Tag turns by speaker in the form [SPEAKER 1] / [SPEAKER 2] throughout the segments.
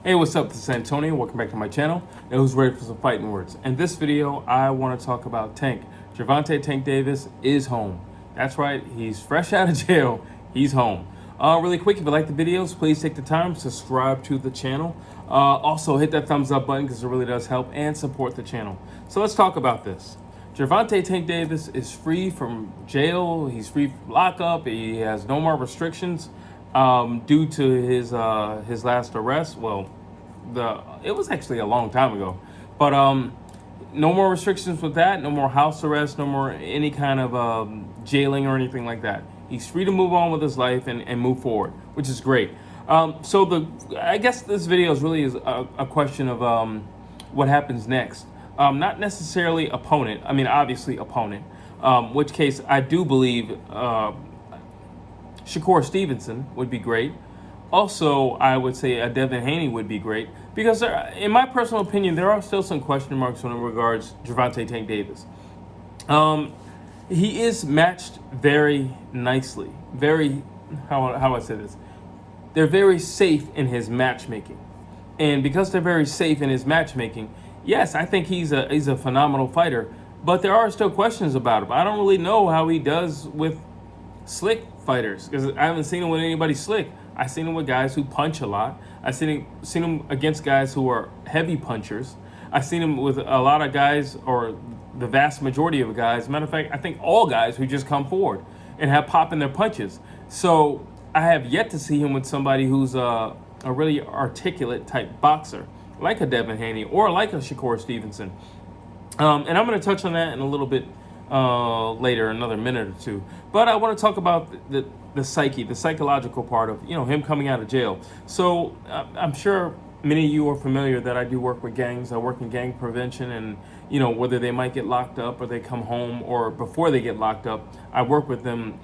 [SPEAKER 1] Hey, what's up? This is Antonio. Welcome back to my channel. And who's ready for some fighting words? In this video, I want to talk about Tank. Gervonta Tank Davis is home. That's right. He's fresh out of jail. He's home. Really quick, if you like the videos, please take the time to subscribe to the channel. Also, hit that thumbs up button because it really does help, and support the channel. So let's talk about this. Gervonta Tank Davis is free from jail. He's free from lockup. He has no more restrictions due to his last arrest. Well, it was actually a long time ago, but no more restrictions with that. No more house arrest. No more any kind of jailing or anything like that. He's free to move on with his life and move forward, which is great. I guess this video is a question of what happens next. Not necessarily opponent. I mean, obviously opponent. Which case I do believe Shakur Stevenson would be great. Also, I would say a Devin Haney would be great because, in my personal opinion, there are still some question marks when it regards Gervonta Tank Davis. He is matched very nicely. Very, how I say this? They're very safe in his matchmaking, and because they're very safe in his matchmaking, yes, I think he's a phenomenal fighter. But there are still questions about him. I don't really know how he does with slick fighters because I haven't seen him with anybody slick. I've seen him with guys who punch a lot. I've seen him against guys who are heavy punchers. I've seen him with a lot of guys, or the vast majority of guys. Matter of fact, I think all guys who just come forward and have pop in their punches. So I have yet to see him with somebody who's a really articulate type boxer, like a Devin Haney or like a Shakur Stevenson. And I'm going to touch on that in a little bit later, another minute or two. But I want to talk about the psyche, the psychological part of him coming out of jail. So I'm sure many of you are familiar that I do work with gangs. I work in gang prevention, and whether they might get locked up or they come home or before they get locked up, I work with them.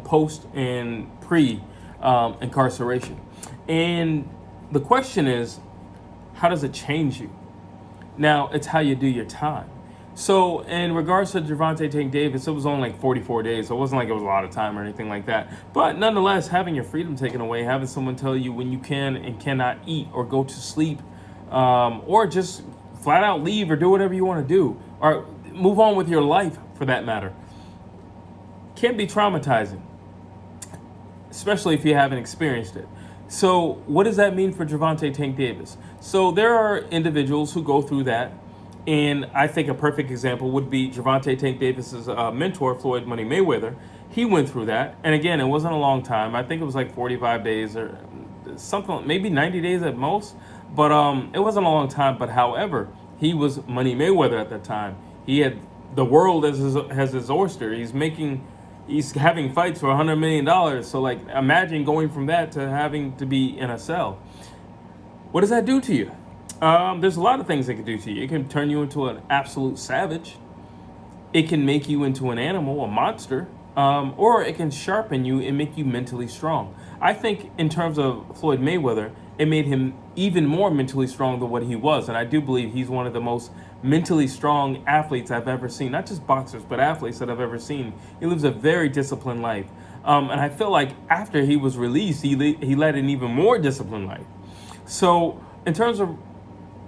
[SPEAKER 1] Post and pre incarceration. And the question is, how does it change you? Now, it's how you do your time. So in regards to Gervonta Tank Davis, it was only like 44 days. So it wasn't like it was a lot of time or anything like that. But nonetheless, having your freedom taken away, having someone tell you when you can and cannot eat or go to sleep, or just flat out leave or do whatever you want to do, or move on with your life for that matter, can be traumatizing, especially if you haven't experienced it. So what does that mean for Gervonta Tank Davis? So there are individuals who go through that. And I think a perfect example would be Gervonta Tank Davis's mentor, Floyd Money Mayweather. He went through that. And again, it wasn't a long time. I think it was like 45 days or something, maybe 90 days at most. But it wasn't a long time. But however, he was Money Mayweather at that time. He had the world as his oyster. He's having fights for $100 million. So like, imagine going from that to having to be in a cell. What does that do to you? There's a lot of things it can do to you. It can turn you into an absolute savage. It can make you into an animal, a monster, or it can sharpen you and make you mentally strong. I think in terms of Floyd Mayweather, it made him even more mentally strong than what he was. And I do believe he's one of the most mentally strong athletes I've ever seen. Not just boxers, but athletes that I've ever seen. He lives a very disciplined life. And I feel like after he was released, he led an even more disciplined life. So in terms of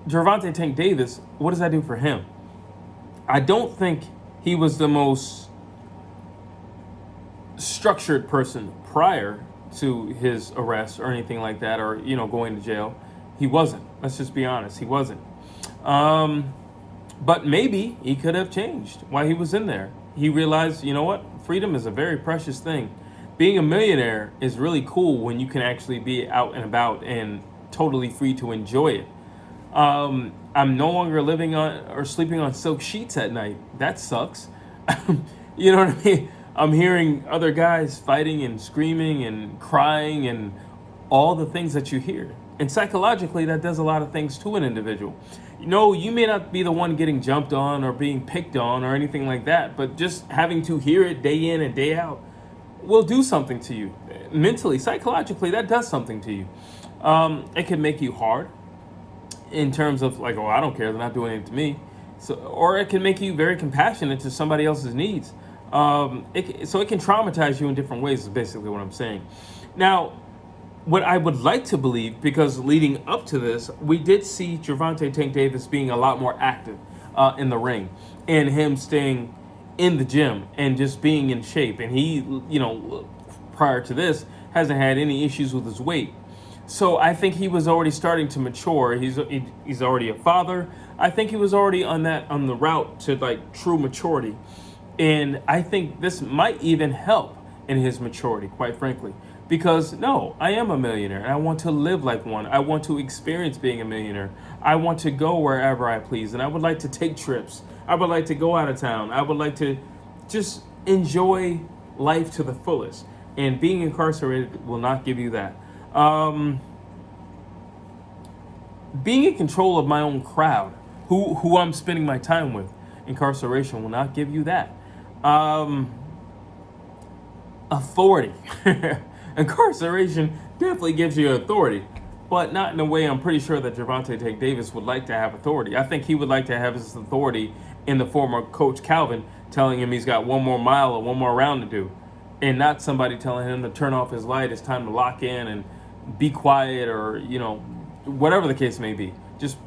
[SPEAKER 1] Gervonta Tank Davis, what does that do for him? I don't think he was the most structured person prior to his arrest or anything like that, or going to jail. He wasn't. Let's just be honest. He wasn't. But maybe he could have changed while he was in there. He realized, freedom is a very precious thing. Being a millionaire is really cool when you can actually be out and about and totally free to enjoy it. I'm no longer living on or sleeping on silk sheets at night. That sucks. You know what I mean? I'm hearing other guys fighting and screaming and crying and all the things that you hear. And psychologically, that does a lot of things to an individual. You may not be the one getting jumped on or being picked on or anything like that, but just having to hear it day in and day out will do something to you. Mentally, psychologically, that does something to you. It can make you hard in terms of like, I don't care, they're not doing anything to me. So, or it can make you very compassionate to somebody else's needs. So it can traumatize you in different ways is basically what I'm saying. Now, what I would like to believe, because leading up to this, we did see Gervonta Tank Davis being a lot more active in the ring, and him staying in the gym and just being in shape. And he, prior to this, hasn't had any issues with his weight. So I think he was already starting to mature. He's already a father. I think he was already on the route to like true maturity, and I think this might even help in his maturity, quite frankly. Because no, I am a millionaire and I want to live like one. I want to experience being a millionaire. I want to go wherever I please, and I would like to take trips. I would like to go out of town. I would like to just enjoy life to the fullest. And being incarcerated will not give you that. Being in control of my own crowd, who I'm spending my time with, incarceration will not give you that. Authority. Incarceration definitely gives you authority, but not in a way I'm pretty sure that Gervonta Tank Davis would like to have authority. I think he would like to have his authority in the form of Coach Calvin telling him he's got one more mile or one more round to do, and not somebody telling him to turn off his light, it's time to lock in and be quiet, or whatever the case may be. Just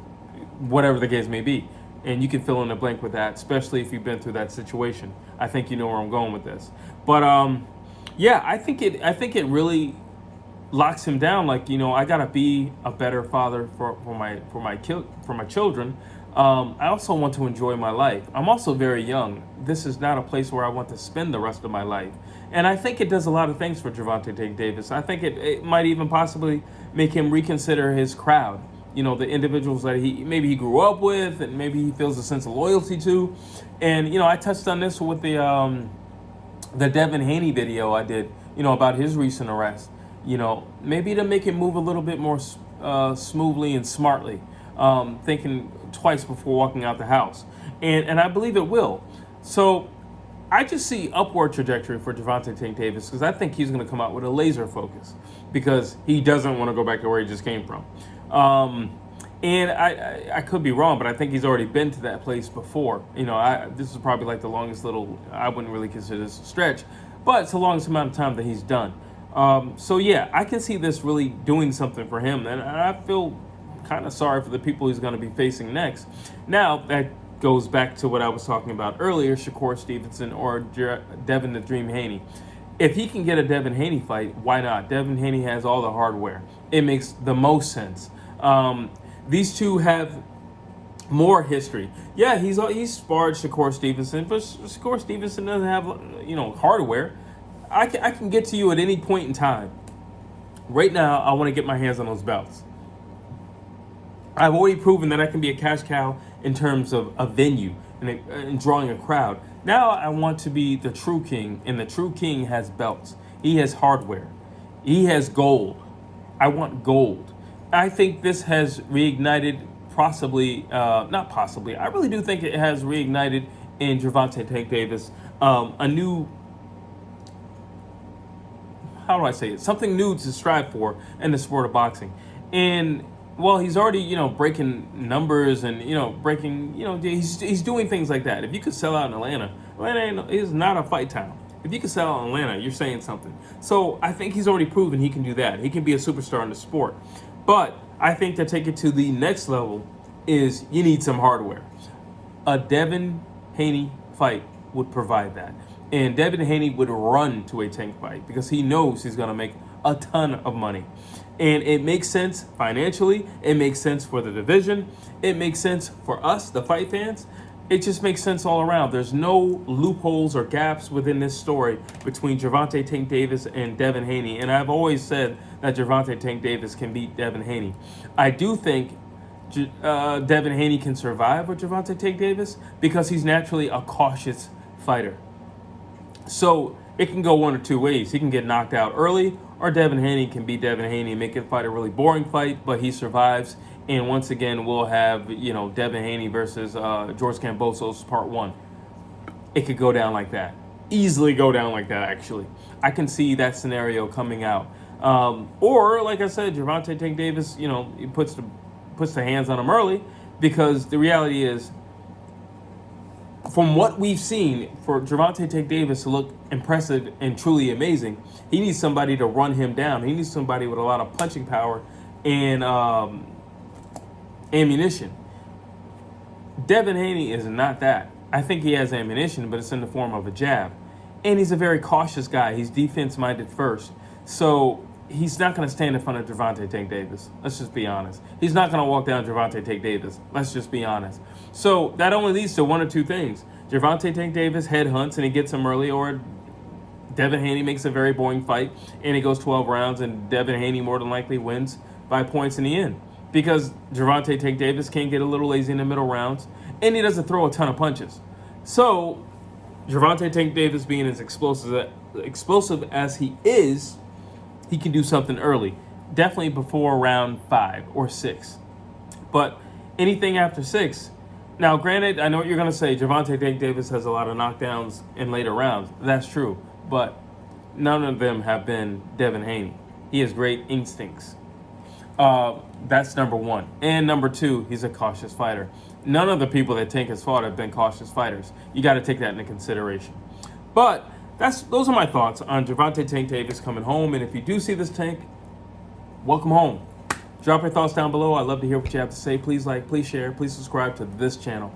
[SPEAKER 1] whatever the case may be. And you can fill in the blank with that, especially if you've been through that situation. I think you know where I'm going with this. But yeah, I think it really locks him down. Like, I gotta be a better father for my children. I also want to enjoy my life. I'm also very young. This is not a place where I want to spend the rest of my life. And I think it does a lot of things for Gervonta Tank Davis. I think it might even possibly make him reconsider his crowd. The individuals that he grew up with, and maybe he feels a sense of loyalty to. And I touched on this with the Devin Haney video I did, about his recent arrest. Maybe to make him move a little bit more smoothly and smartly, thinking twice before walking out the house. And I believe it will. So I just see upward trajectory for Gervonta Tank Davis, because I think he's going to come out with a laser focus, because he doesn't want to go back to where he just came from. And I could be wrong, but I think he's already been to that place before. This is probably like the longest I wouldn't really consider this a stretch, but it's the longest amount of time that he's done. So yeah, I can see this really doing something for him, and I feel kind of sorry for the people he's going to be facing next. Now, that goes back to what I was talking about earlier, Shakur Stevenson or Devin the Dream Haney. If he can get a Devin Haney fight, why not? Devin Haney has all the hardware. It makes the most sense. These two have more history. Yeah, he's sparred Shakur Stevenson, but Shakur Stevenson doesn't have hardware. I can get to you at any point in time. Right now, I want to get my hands on those belts. I've already proven that I can be a cash cow in terms of a venue and drawing a crowd. Now I want to be the true king, and the true king has belts. He has hardware. He has gold. I want gold. I think this has reignited not possibly, I really do think it has reignited in Gervonta Tank Davis a new, how do I say it, something new to strive for in the sport of boxing. And he's already, breaking numbers and, breaking, he's doing things like that. If you could sell out in Atlanta is not a fight town. If you can sell out in Atlanta, you're saying something. So I think he's already proven he can do that. He can be a superstar in the sport. But I think to take it to the next level is you need some hardware. A Devin Haney fight would provide that. And Devin Haney would run to a Tank fight because he knows he's going to make a ton of money. And it makes sense financially. It makes sense for the division. It makes sense for us, the fight fans. It just makes sense all around. There's no loopholes or gaps within this story between Gervonta Tank Davis and Devin Haney. And I've always said that Gervonta Tank Davis can beat Devin Haney. I do think Devin Haney can survive with Gervonta Tank Davis because he's naturally a cautious fighter. So it can go one or two ways. He can get knocked out early, or Devin Haney can beat Devin Haney and make it fight a really boring fight, but he survives. And once again, we'll have, Devin Haney versus George Kambosos Part 1. It could go down like that. Easily go down like that, actually. I can see that scenario coming out. Or, like I said, Gervonta Tank Davis, he puts the hands on him early, because the reality is from what we've seen, for Gervonta Tank Davis to look impressive and truly amazing, he needs somebody to run him down. He needs somebody with a lot of punching power and ammunition. Devin Haney is not that. I think he has ammunition, but it's in the form of a jab. And he's a very cautious guy. He's defense-minded first. So he's not going to stand in front of Gervonta Tank Davis. Let's just be honest. He's not going to walk down Gervonta Tank Davis. Let's just be honest. So that only leads to one or two things. Gervonta Tank Davis headhunts and he gets him early, or Devin Haney makes a very boring fight and it goes 12 rounds and Devin Haney more than likely wins by points in the end. Because Gervonta Tank Davis can get a little lazy in the middle rounds and he doesn't throw a ton of punches. So Gervonta Tank Davis, being as explosive as he is, he can do something early. Definitely before round 5 or 6. But anything after 6, now granted, I know what you're going to say, Gervonta Tank Davis has a lot of knockdowns in later rounds. That's true. But none of them have been Devin Haney. He has great instincts. That's number one. And number two, he's a cautious fighter. None of the people that Tank has fought have been cautious fighters. You got to take that into consideration. But those are my thoughts on Gervonta Tank Davis coming home. And if you do see this, Tank, welcome home. Drop your thoughts down below. I'd love to hear what you have to say. Please like, please share, please subscribe to this channel.